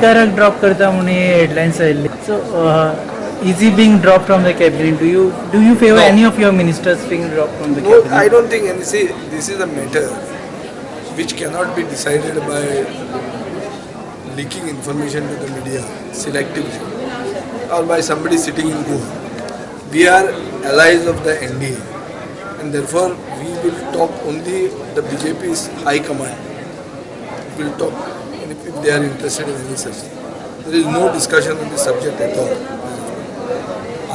विकाराक drop करता म्हणून headlines आयिल्ली. So is he being dropped from the cabinet? Do you favor No. any of your ministers being dropped from the No, cabinet? I don't think any. See, this is a matter which cannot be decided by leaking information to the media selectively or by somebody sitting in Goa. We are allies of the NDA and therefore we will talk only the BJP's high command. We will talk if they are interested in any such thing. There is no discussion on this subject at all.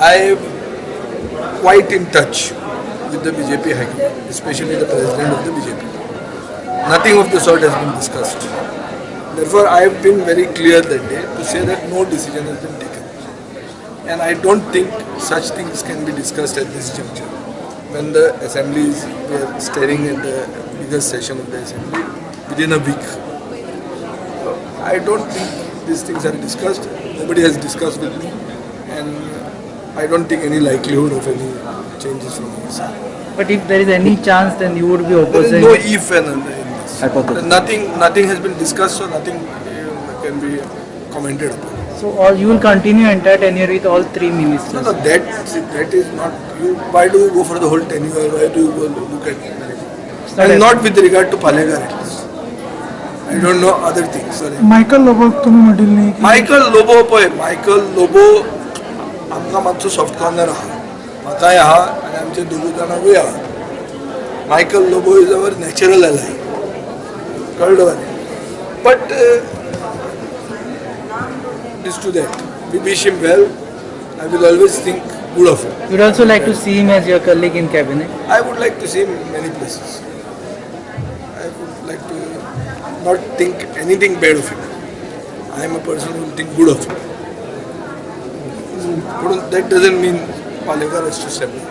I am quite in touch with the BJP high command, especially the president of the BJP. Nothing of the sort has been discussed. Therefore, I have been very clear that day to say that no decision has been taken. And I don't think such things can be discussed at this juncture. When the assemblies were staring at the biggest session of the assembly within a week. So I don't think these things are discussed. Nobody has discussed with me. And I don't think any likelihood of any changes from my side. But if there is any chance, then you would be There opposing. is no if and in this. Hypothesis. Nothing has been discussed, so nothing can be commented upon. So you will continue entire tenure with all three ministers. No, that is not. Why do you go for the whole tenure? Why do you go look at? And not with regard to Palekar at least. I don't know other things. Sorry. Michael Lobo तुम्ही म्हटले नाही की Michael Lobo आमकां मातसो soft corner आहा म्हाकाय आहा आनी आमचे दोगूय जाणांकूय आहा. Michael Lobo is our natural ally कळ्ळें but is to that. We wish him well. I will always think good of him. You would also like to see him as your colleague in cabinet. I would like to see him in many places. I would like to not think anything bad of him. I am a person who will think good of him. But that doesn't mean Palekar has to step down.